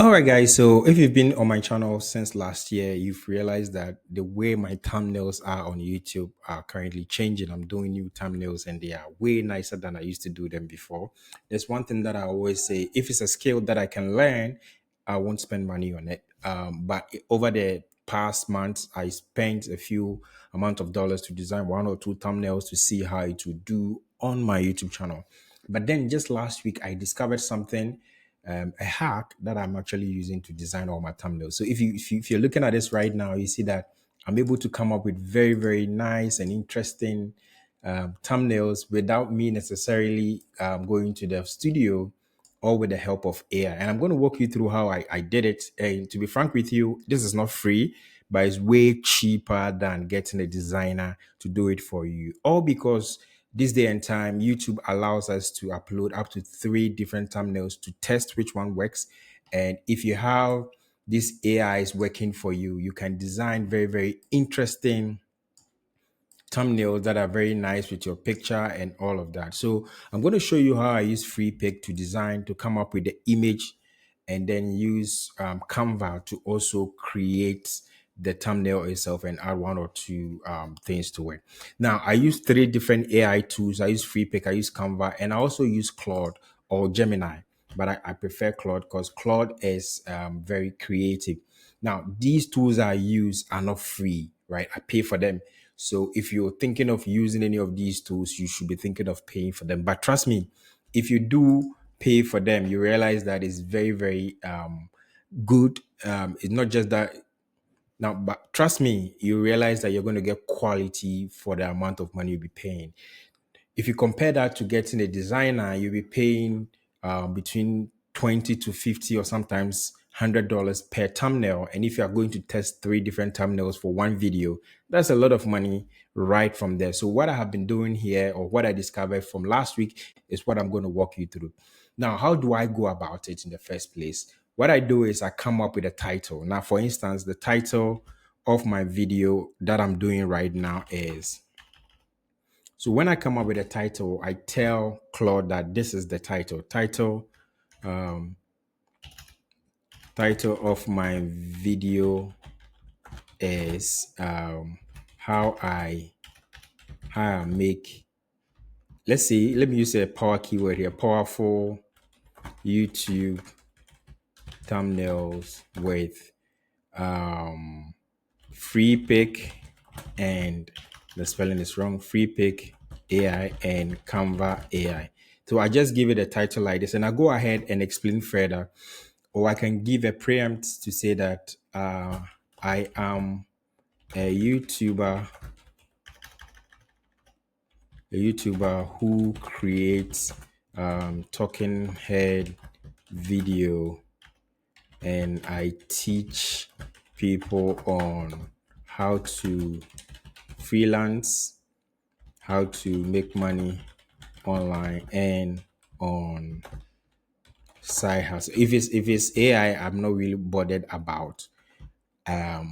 All right, guys. So if you've been on my channel since last year, you've realized that the way my thumbnails are on YouTube are currently changing. I'm doing new thumbnails and they are way nicer than I used to do them before. There's one thing that I always say, if it's a skill that I can learn, I won't spend money on it. But over the past months, I spent a few amount of dollars to design one or two thumbnails to see how it would do on my YouTube channel. But then just last week, I discovered something, a hack that I'm actually using to design all my thumbnails. So if you're looking at this right now, you see that I'm able to come up with very, very nice and interesting thumbnails without me necessarily going to the studio or with the help of AI. And I'm going to walk you through how I did it. And to be frank with you, this is not free, but it's way cheaper than getting a designer to do it for you. All because this day and time, YouTube allows us to upload up to 3 different thumbnails to test which one works. And if you have this AI is working for you, you can design very, very interesting thumbnails that are very nice with your picture and all of that. So I'm going to show you how I use Freepik to design, to come up with the image, and then use Canva to also create the thumbnail itself and add one or two things to it. Now, I use 3 different AI tools. I use Freepik, I use Canva, and I also use Claude or Gemini. But I prefer Claude because Claude is very creative. Now, these tools I use are not free, right? I pay for them. So if you're thinking of using any of these tools, you should be thinking of paying for them. But trust me, if you do pay for them, you realize that it's very, very good. It's not just that now, but trust me, you realize that you're going to get quality for the amount of money you'll be paying. If you compare that to getting a designer, you'll be paying between 20 to 50 or sometimes $100 per thumbnail. And if you are going to test 3 different thumbnails for one video, that's a lot of money right from there. So what I have been doing here, or what I discovered from last week, is what I'm going to walk you through. Now, how do I go about it in the first place? What I do is I come up with a title. Now, for instance, the title of my video that I'm doing right now is, so when I come up with a title, I tell Claude that this is the title. Title of my video is how I make, let's see, let me use a power keyword here, powerful YouTube thumbnails with Freepik, and the spelling is wrong, Freepik AI and Canva AI. So I just give it a title like this and I go ahead and explain further, or I can give a preempt to say that I am a YouTuber who creates talking head video, and I teach people on how to freelance, how to make money online and on side hustle. If it's AI, I'm not really bothered about the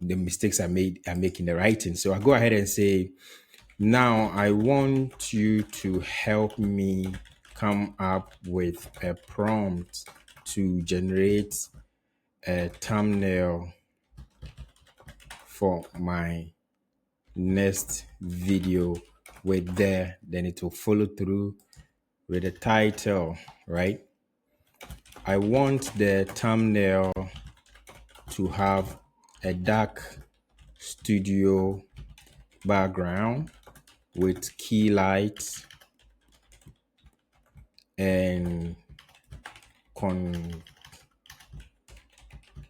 mistakes I make in the writing. So I go ahead and say, now I want you to help me come up with a prompt to generate a thumbnail for my next video with there, then it will follow through with the title, right? I want the thumbnail to have a dark studio background with key lights and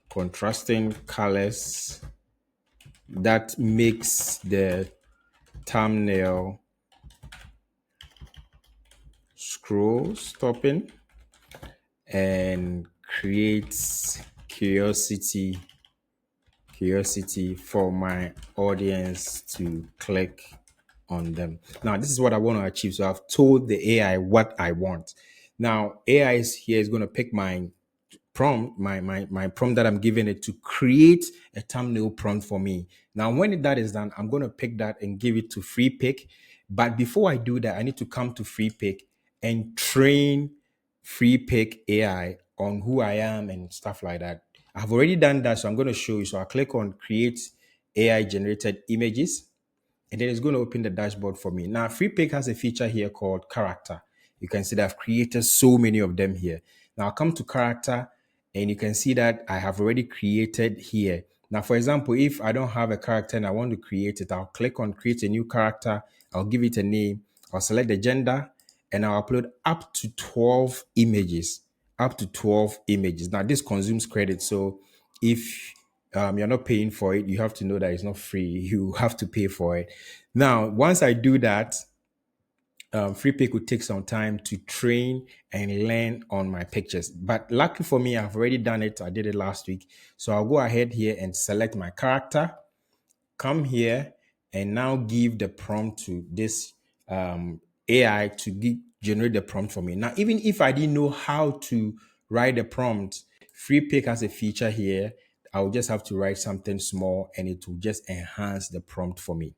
contrasting colors that makes the thumbnail scroll stopping and creates curiosity for my audience to click on them. Now, this is what I want to achieve. So I've told the AI what I want. Now, AI is here is going to pick my prompt, my prompt that I'm giving it to create a thumbnail prompt for me. Now, when that is done, I'm going to pick that and give it to Freepik. But before I do that, I need to come to Freepik and train Freepik AI on who I am and stuff like that. I've already done that, so I'm going to show you. So I'll click on create AI generated images, and then it's going to open the dashboard for me. Now, Freepik has a feature here called character. You can see that I've created so many of them here. Now I'll come to character, and you can see that I have already created here. Now, for example, if I don't have a character and I want to create it, I'll click on create a new character. I'll give it a name. I'll select the gender, and I'll upload up to 12 images. Up to 12 images. Now, this consumes credit. So if you're not paying for it, you have to know that it's not free. You have to pay for it. Now, once I do that, Freepik will take some time to train and learn on my pictures. But lucky for me, I've already done it. I did it last week. So I'll go ahead here and select my character, come here, and now give the prompt to this AI to generate the prompt for me. Now, even if I didn't know how to write the prompt, Freepik has a feature here. I'll just have to write something small and it will just enhance the prompt for me.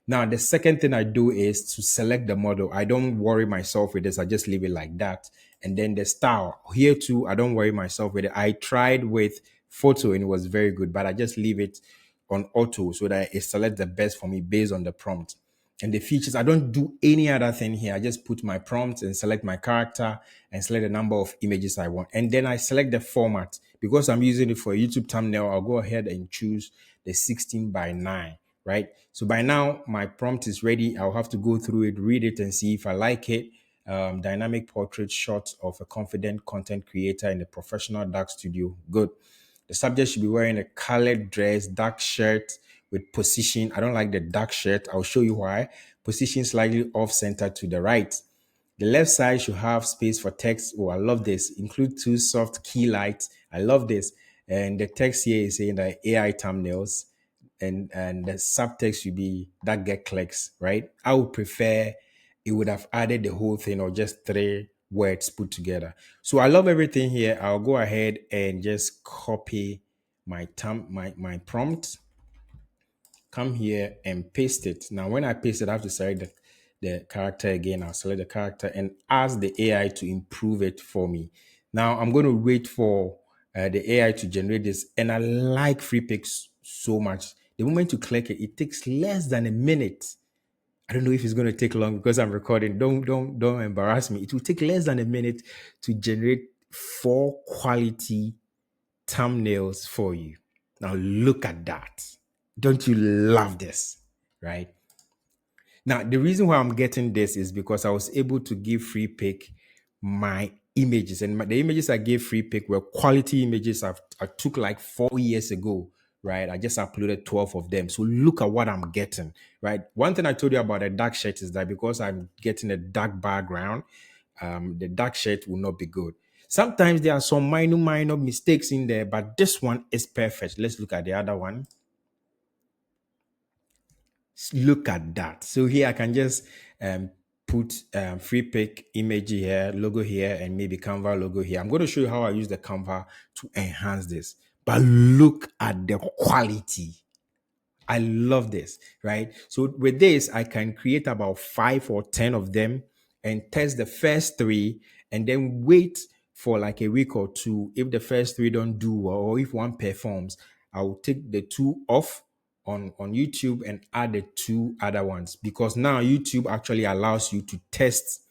Now, the second thing I do is to select the model. I don't worry myself with this. I just leave it like that. And then the style here too, I don't worry myself with it. I tried with photo and it was very good, but I just leave it on auto so that it selects the best for me based on the prompt. And the features, I don't do any other thing here. I just put my prompt and select my character and select the number of images I want. And then I select the format. Because I'm using it for a YouTube thumbnail, I'll go ahead and choose the 16 by 9, right? So by now, my prompt is ready. I'll have to go through it, read it, and see if I like it. Dynamic portrait shot of a confident content creator in a professional dark studio. Good. The subject should be wearing a colored dress, dark shirt with position. I don't like the dark shirt. I'll show you why. Position slightly off center to the right. The left side should have space for text. Oh, I love this. Include two soft key lights. I love this. And the text here is saying that AI thumbnails, and the subtext should be that get clicks, right? I would prefer it would have added the whole thing or just three words put together. So I love everything here. I'll go ahead and just copy my prompt, come here and paste it. Now, when I paste it, I have to select the character again. I'll select the character and ask the AI to improve it for me. Now, I'm going to wait for the AI to generate this. And I like Freepik so much. The moment you click it, it takes less than a minute. I don't know if it's going to take long because I'm recording. Don't embarrass me. It will take less than a minute to generate 4 quality thumbnails for you. Now look at that. Don't you love this? Right? Now, the reason why I'm getting this is because I was able to give Freepik my images, and the images I gave Freepik were quality images I took like 4 years ago, right? I just uploaded 12 of them. So look at what I'm getting, right? One thing I told you about a dark shirt is that because I'm getting a dark background, the dark shirt will not be good. Sometimes there are some minor mistakes in there, but this one is perfect. Let's look at the other one. Look at that. So here I can just put Freepik image here, logo here, and maybe Canva logo here. I'm going to show you how I use the Canva to enhance this. But look at the quality. I love this, right? So with this, I can create about 5 or 10 of them and test the first 3 and then wait for like a week or two. If the first 3 don't do well, or if one performs, I will take the 2 off on YouTube and add the 2 other ones, because now YouTube actually allows you to test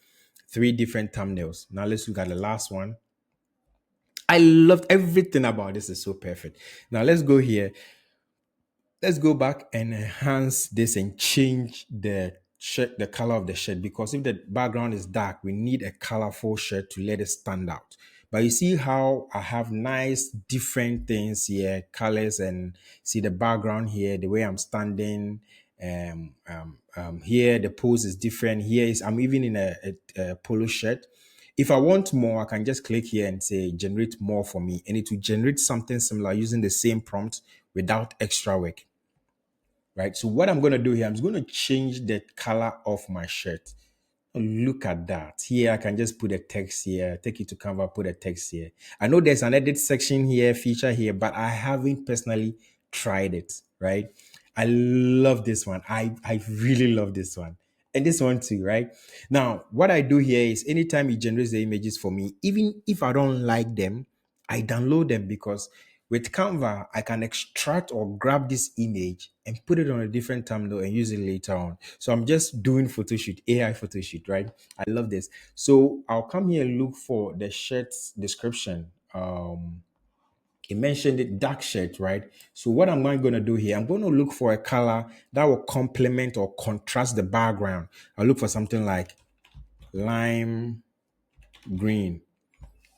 3 different thumbnails. Now let's look at the last one. I loved everything about this. Is so perfect. Now let's go here. Let's go back and enhance this and change the shirt, the color of the shirt, because if the background is dark, we need a colorful shirt to let it stand out. But you see how I have nice different things here, colors, and see the background here, the way I'm standing. Here the pose is different. Here is I'm even in a polo shirt. If I want more, I can just click here and say generate more for me, and it will generate something similar using the same prompt without extra work. Right? So what I'm going to do here, I'm just going to change the color of my shirt. Look at that. Here, I can just put a text here, take it to Canva, put a text here. I know there's an edit section here, feature here, but I haven't personally tried it, right? I love this one. I really love this one. And this one too, right? Now, what I do here is anytime it generates the images for me, even if I don't like them, I download them because with Canva, I can extract or grab this image and put it on a different thumbnail and use it later on. So I'm just doing photo shoot, AI photo shoot, right? I love this. So I'll come here and look for the shirt's description. It mentioned it dark shirt, right? So what am I going to do here? I'm going to look for a color that will complement or contrast the background. I'll look for something like lime green,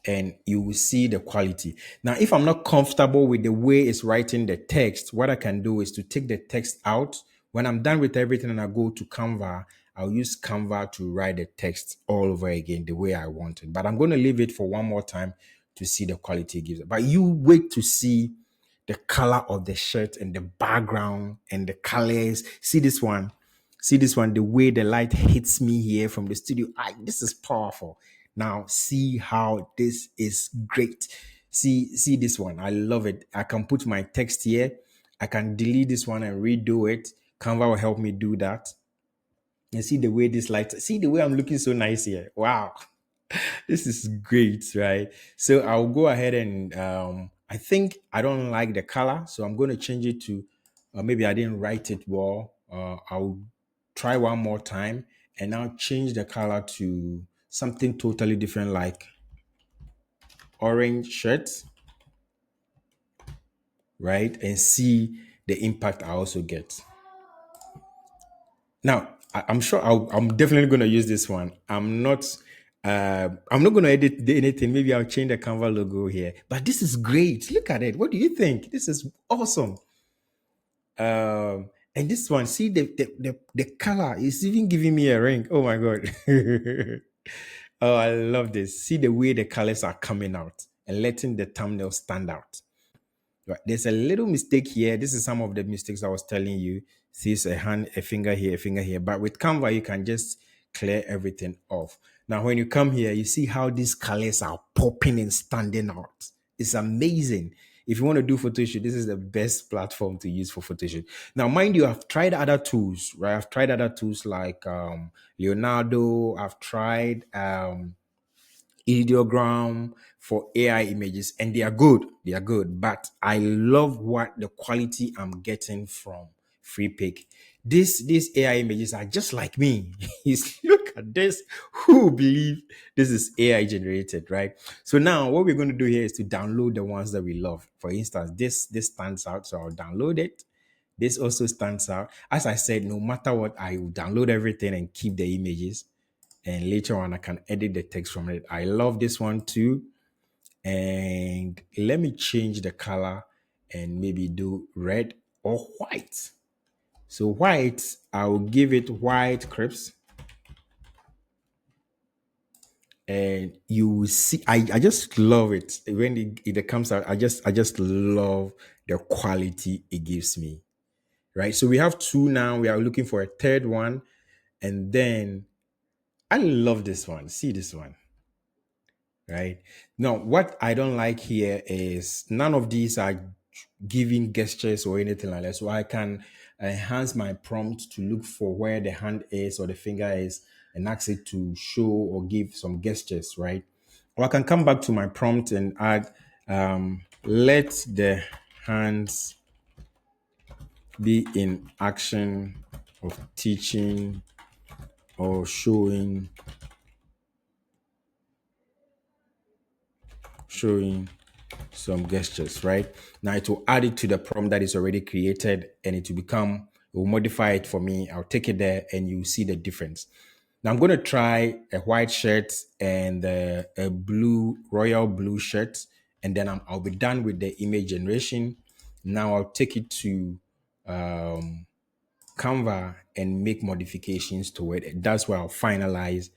and you will see the quality. Now, if I'm not comfortable with the way it's writing the text, what I can do is to take the text out. When I'm done with everything and I go to Canva, I'll use Canva to write the text all over again the way I want it. But I'm going to leave it for one more time to see the quality it gives. But you wait to see the color of the shirt and the background and the colors. See this one. See this one, the way the light hits me here from the studio. This is powerful. Now see how this is great. See this one. I love it. I can put my text here. I can delete this one and redo it. Canva will help me do that. And see the way this light, see the way I'm looking so nice here. Wow. This is great, right? So I'll go ahead and I think I don't like the color, so I'm going to change it to maybe I didn't write it well. I'll try one more time and now change the color to something totally different, like orange shirt, right? And see the impact I also get. Now, I'm sure I'm definitely going to use this one. I'm not going to edit anything. Maybe I'll change the Canva logo here. But this is great. Look at it. What do you think? This is awesome. And this one, see the color is even giving me a ring. Oh my god. Oh, I love this. See the way the colors are coming out and letting the thumbnail stand out. Right. There's a little mistake here. This is some of the mistakes I was telling you. See, it's a hand, a finger here, a finger here. But with Canva, you can just clear everything off. Now, when you come here, you see how these colors are popping and standing out. It's amazing. If you want to do Photoshop, this is the best platform to use for Photoshop. Now, mind you, I've tried other tools, right? I've tried other tools like Leonardo. I've tried ideogram for AI images, and they are good. They are good, but I love what the quality I'm getting from Freepik. These AI images are just like me. Look at this. Who believe this is AI generated, right? So now what we're going to do here is to download the ones that we love. For instance, this stands out, so I'll download it. This also stands out. As I said, no matter what, I will download everything and keep the images, and later on I can edit the text from it. I love this one too. And let me change the color and maybe do red or white. So white, I'll give it white crisp. And you will see, I just love it. When it comes out, I just love the quality it gives me. Right. So we have two now. We are looking for a third one. And then I love this one. See this one. Right now, what I don't like here is none of these are giving gestures or anything like that. So I can enhance my prompt to look for where the hand is or the finger is and ask it to show or give some gestures, right? Or I can come back to my prompt and add, let the hands be in action of teaching or showing some gestures, right? Now it will add it to the prompt that is already created, and it will modify it for me. I'll take it there and you see the difference. Now I'm going to try a white shirt and a royal blue shirt, and then I'll be done with the image generation. Now I'll take it to Canva and make modifications to it. That's where I'll finalize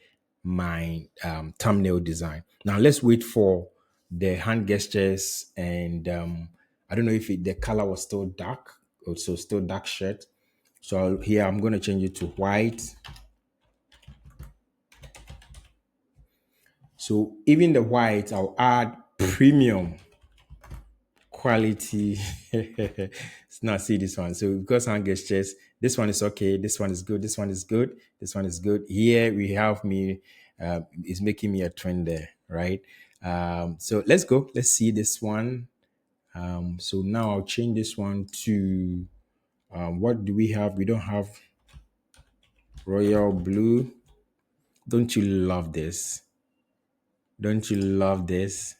my thumbnail design. Now let's wait for the hand gestures, and I don't know if the color was still dark, also still dark shirt. So here I'm going to change it to white. So even the white, I'll add premium quality. Let's not see this one. So because hand gestures, this one is okay. This one is good. This one is good. This one is good. Here we have me. It's making me a trend there, right? So let's go. Let's see this one. So now I'll change this one to what do we have? We don't have royal blue. Don't you love this? Don't you love this?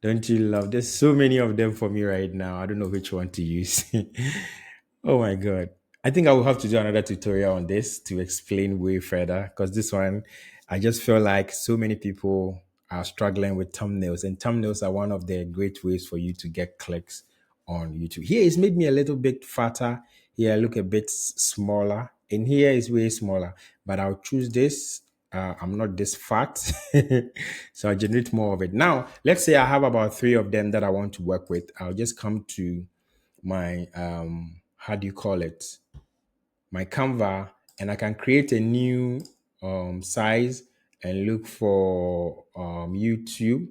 Don't you love? There's so many of them for me right now. I don't know which one to use. Oh my god. I think I will have to do another tutorial on this to explain way further because this one, I just feel like so many people are struggling with thumbnails, and thumbnails are one of the great ways for you to get clicks on YouTube. Here it's made me a little bit fatter. Here I look a bit smaller, and here is way smaller. But I'll choose this. I'm not this fat, so I generate more of it. Now, let's say I have about three of them that I want to work with. I'll just come to my how do you call it, my Canva, and I can create a new size and look for YouTube.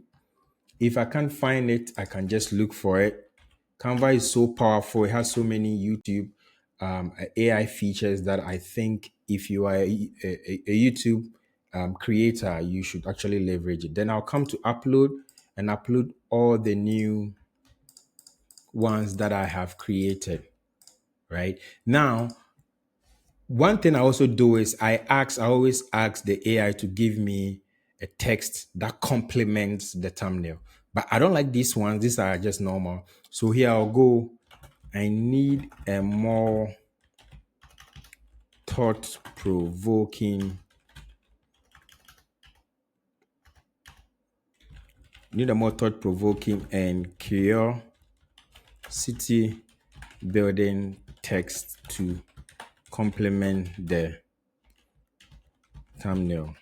If I can't find it, I can just look for it. Canva is so powerful. It has so many YouTube AI features that I think if you are a YouTube creator, you should actually leverage it. Then I'll come to upload and upload all the new ones that I have created. Right now, one thing I also do is I always ask the AI to give me a text that complements the thumbnail. But I don't like these ones. These are just normal. So here I'll go. I need a more thought-provoking. Need a more thought-provoking and curiosity building text to complement the thumbnail.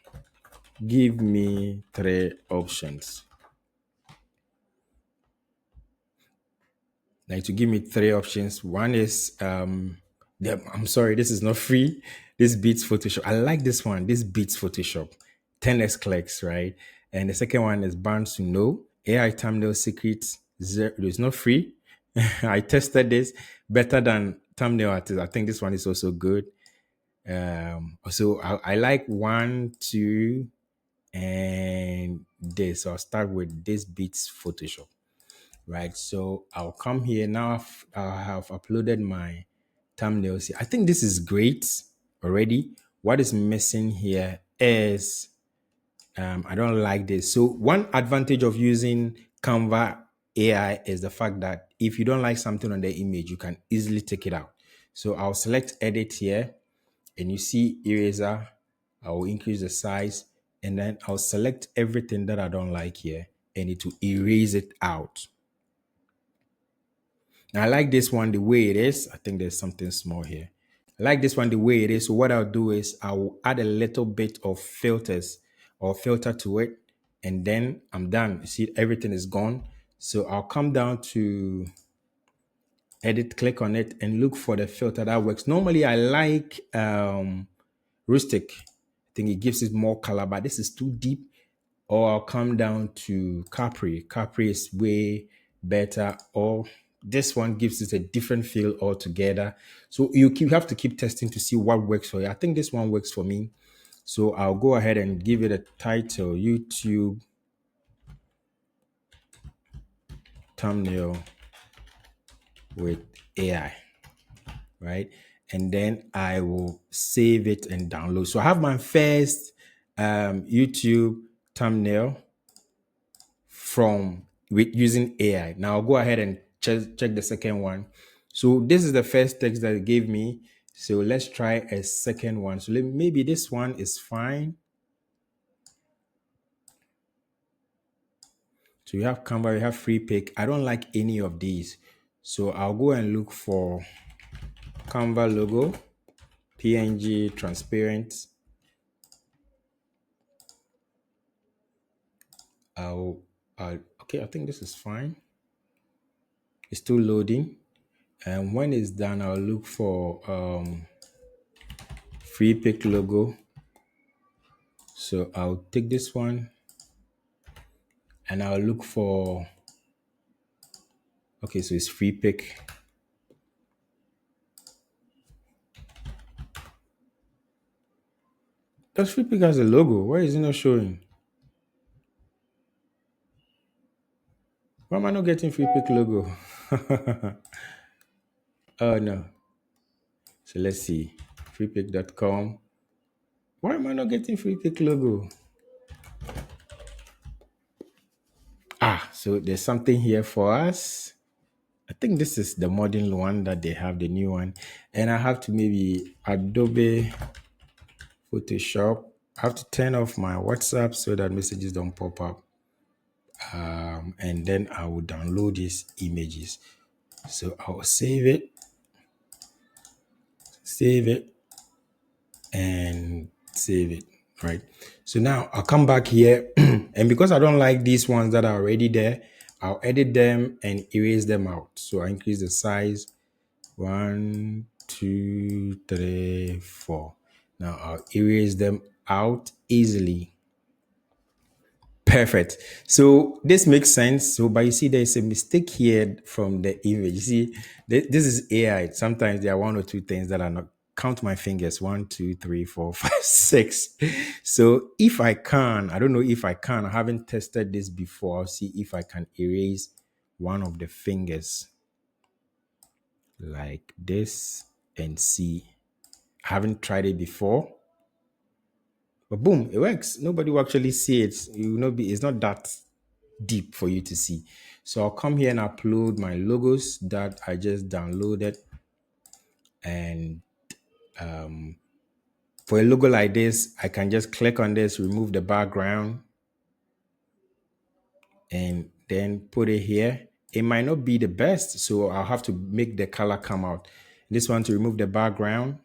Give me three options. Like to give me three options. One is I'm sorry, this is not free. This beats Photoshop. I like this one. This beats Photoshop. 10x clicks, right? And the second one is bound to know. AI thumbnail secrets. Zero. It's not free. I tested this better than thumbnail artist. I think this one is also good. So I like one, two, and this. So I'll start with this beats Photoshop. Right, so I'll come here now. I have uploaded my thumbnails here. I think this is great already. What is missing here is I don't like this. So one advantage of using Canva AI is the fact that if you don't like something on the image, you can easily take it out. So I'll select edit here, and you see eraser. I will increase the size, and then I'll select everything that I don't like here, and it will erase it out. Now, I like this one the way it is. I think there's something small here. I like this one the way it is. So what I'll do is I will add a little bit of filters or filter to it, and then I'm done. You see, everything is gone. So I'll come down to edit, click on it, and look for the filter that works. Normally, I like rustic. I think it gives it more color, but this is too deep. Or I'll come down to Capri. Capri is way better. Or this one gives it a different feel altogether. So you have to keep testing to see what works for you. I think this one works for me. So I'll go ahead and give it a title: YouTube thumbnail with AI, right? And then I will save it and download. So I have my first YouTube thumbnail from with using AI. Now I'll go ahead and check the second one. So this is the first text that it gave me. So let's try a second one. So maybe this one is fine. So you have Canva, you have Freepik. I don't like any of these. So I'll go and look for Canva logo, PNG, transparent. Okay, I think this is fine. It's still loading. And when it's done, I'll look for Freepik logo. So I'll take this one and I'll look for, okay, so it's Freepik. Does Freepik has a logo? Why is it not showing? Why am I not getting Freepik logo? Oh no. So let's see. Freepik.com. Why am I not getting Freepik logo? Ah, so there's something here for us. I think this is the modern one that they have, the new one. And I have to maybe Adobe Photoshop. I have to turn off my WhatsApp so that messages don't pop up. And then I will download these images. So I'll save it, and save it. Right. So now I'll come back here. And because I don't like these ones that are already there, I'll edit them and erase them out. So I increase the size. 1, 2, 3, 4. Now I'll erase them out easily. Perfect. So this makes sense. So, but you see, there's a mistake here from the image. You see, this is AI. Sometimes there are one or two things that are not. Count my fingers. 1, 2, 3, 4, 5, 6. So if I can, I don't know if I can. I haven't tested this before. I'll see if I can erase one of the fingers like this and see. I haven't tried it before. But boom, it works. Nobody will actually see it. You will not be. It's not that deep for you to see. So I'll come here and upload my logos that I just downloaded. And for a logo like this, I can just click on this, remove the background, and then put it here. It might not be the best, so I'll have to make the color come out. This one to remove the background.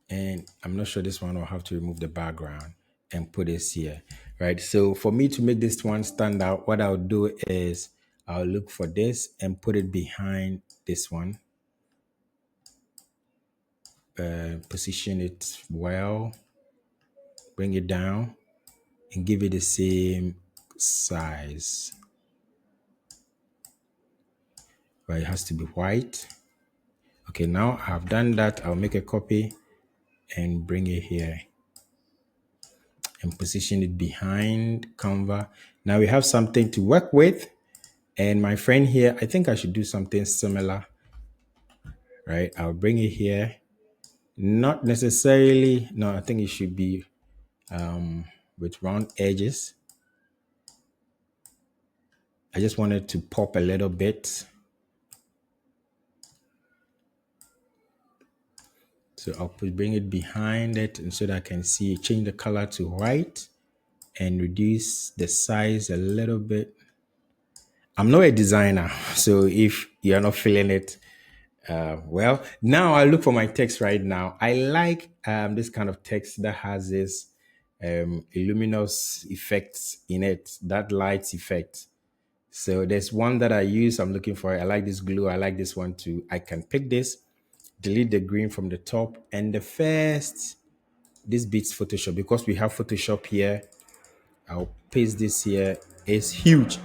And I'm not sure this one will have to remove the background and put this here, right? So for me to make this one stand out, what I'll do is I'll look for this and put it behind this one. Position it well, bring it down, and give it the same size. Right, it has to be white. Okay, now I've done that. I'll make a copy and bring it here and position it behind Canva. Now we have something to work with. And my friend here, I think I should do something similar, right? I'll bring it here. Not necessarily, no, I think it should be with round edges. I just wanted to pop a little bit. So I'll bring it behind it and so that I can see, change the color to white and reduce the size a little bit. I'm not a designer, so if you're not feeling it, well, now I look for my text right now. I like this kind of text that has this luminous effects in it, that light effect. So there's one that I use. I'm looking for it. I like this glue. I like this one too. I can pick this, delete the green from the top, and the first, this beats Photoshop because we have Photoshop here. I'll paste this here. It's huge.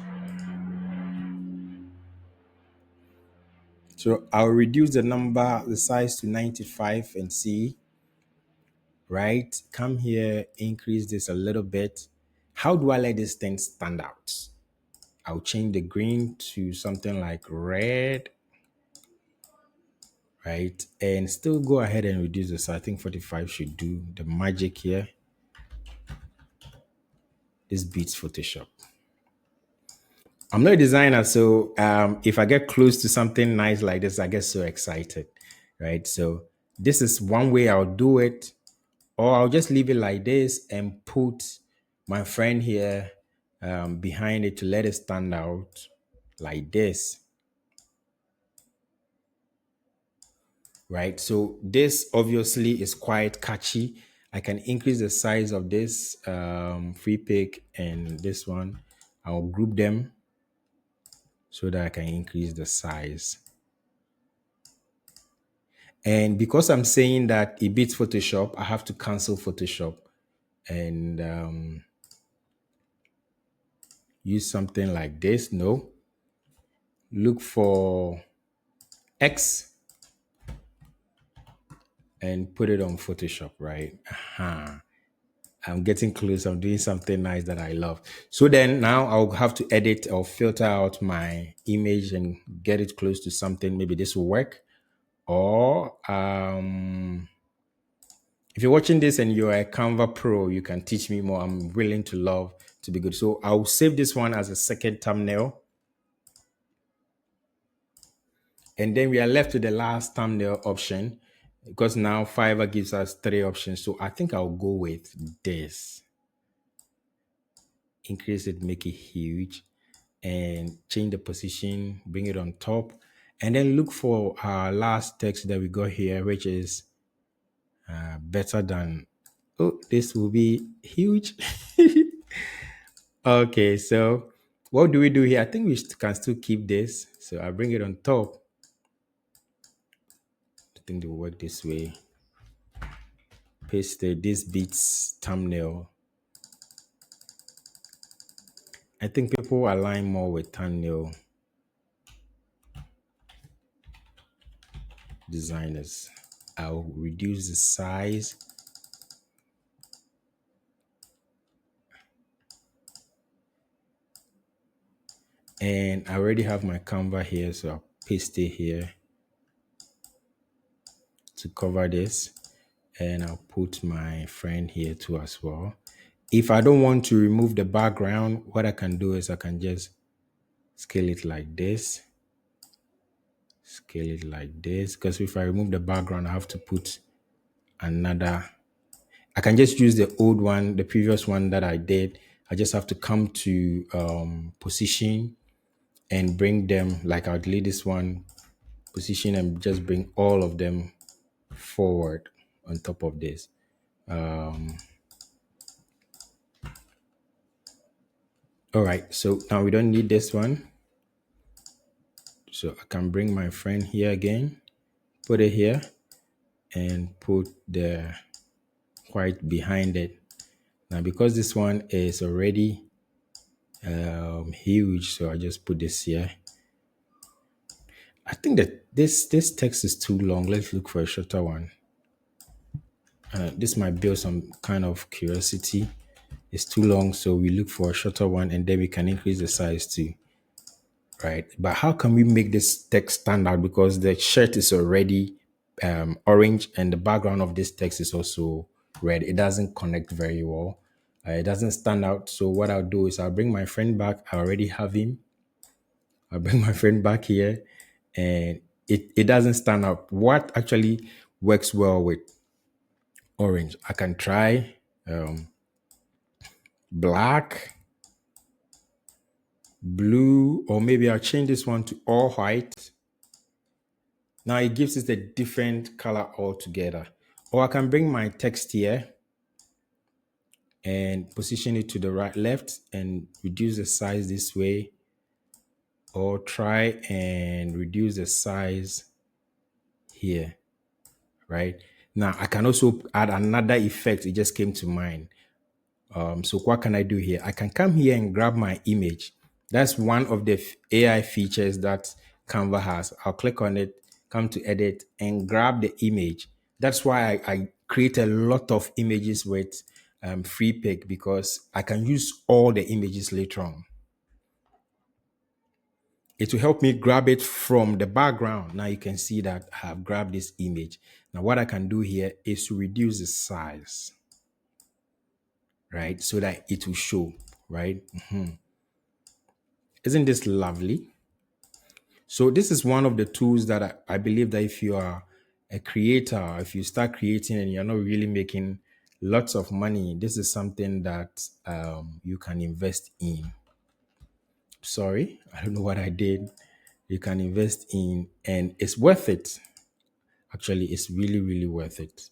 So I'll reduce the size to 95 and see, right? Come here, increase this a little bit. How do I let this thing stand out? I'll change the green to something like red, right? And still go ahead and reduce this. I think 45 should do the magic here. This beats Photoshop. I'm not a designer, so if I get close to something nice like this, I get so excited, right? So this is one way I'll do it, or I'll just leave it like this and put my friend here behind it to let it stand out like this, right? So this obviously is quite catchy. I can increase the size of this Freepik and this one. I'll group them so that I can increase the size. And because I'm saying that it beats Photoshop, I have to cancel Photoshop and use something like this. No. Look for X and put it on Photoshop, right? I'm getting close. I'm doing something nice that I love. So then now I'll have to edit or filter out my image and get it close to something. Maybe this will work. Or if you're watching this and you're a Canva pro, you can teach me more. I'm willing to love to be good. So I'll save this one as a second thumbnail. And then we are left with the last thumbnail option because now Fiverr gives us three options. So I think I'll go with this. Increase it, make it huge, and change the position, bring it on top. And then look for our last text that we got here, which is better than, oh, this will be huge. Okay, so what do we do here? I think we can still keep this. So I bring it on top. I think it will work this way. Paste this beats thumbnail. I think people align more with thumbnail designers. I'll reduce the size. And I already have my Canva here, so I'll paste it here to cover this. And I'll put my friend here too as well. If I don't want to remove the background, what I can do is I can just scale it like this. Scale it like this. Because if I remove the background, I have to put another. I can just use the old one, the previous one that I did. I just have to come to position and bring them, like I'll delete this one, position, and just bring all of them forward on top of this. All right, so now we don't need this one. So I can bring my friend here again, put it here, and put the white behind it. Now, because this one is already huge, so I just put this here. I think that this text is too long. Let's look for a shorter one. This might build some kind of curiosity. It's too long, so we look for a shorter one, and then we can increase the size too. Right, but how can we make this text stand out? Because the shirt is already orange and the background of this text is also red. It doesn't connect very well. It doesn't stand out. So what I'll do is I'll bring my friend back. I already have him. I'll bring my friend back here, and it doesn't stand out. What actually works well with orange? I can try black, blue, or maybe I'll change this one to all white. Now it gives us a different color altogether. Or I can bring my text here and position it to the right, left, and reduce the size this way. Or try and reduce the size here, right? Now I can also add another effect. It just came to mind. So what can I do here? I can come here and grab my image. That's one of the AI features that Canva has. I'll click on it, come to edit, and grab the image. That's why I create a lot of images with Freepik, because I can use all the images later on. It will help me grab it from the background. Now you can see that I have grabbed this image. Now what I can do here is to reduce the size, right? So that it will show, right? Isn't this lovely? So this is one of the tools that I believe that if you are a creator, if you start creating and you're not really making lots of money, this is something that you can invest in. Sorry, I don't know what I did. You can invest in, and it's worth it. Actually, it's really, really worth it.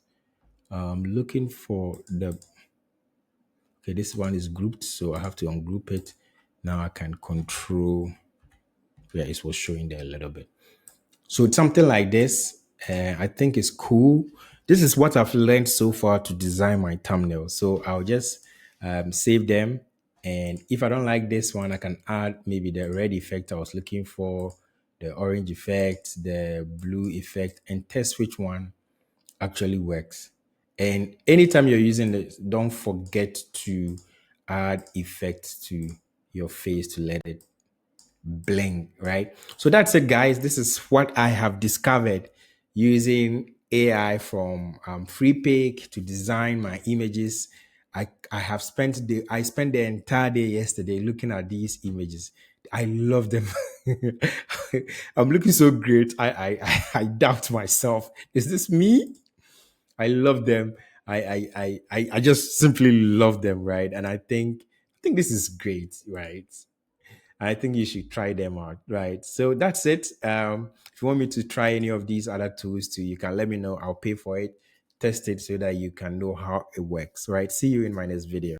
Looking for the, okay, this one is grouped, so I have to ungroup it. Now I can control, yeah, it was showing there a little bit. So it's something like this. I think it's cool. This is what I've learned so far to design my thumbnail. So I'll just save them. And if I don't like this one, I can add maybe the red effect I was looking for, the orange effect, the blue effect, and test which one actually works. And anytime you're using it, don't forget to add effects to your face to let it bling, right? So that's it, guys. This is what I have discovered using AI from Freepik to design my images. I spent the entire day yesterday looking at these images. I love them. I'm looking so great. I doubt myself. Is this me? I love them. I just simply love them, right? And I think this is great, right? I think you should try them out, right? So that's it. If you want me to try any of these other tools too, you can let me know. I'll pay for it. Test it so that you can know how it works, right? See you in my next video.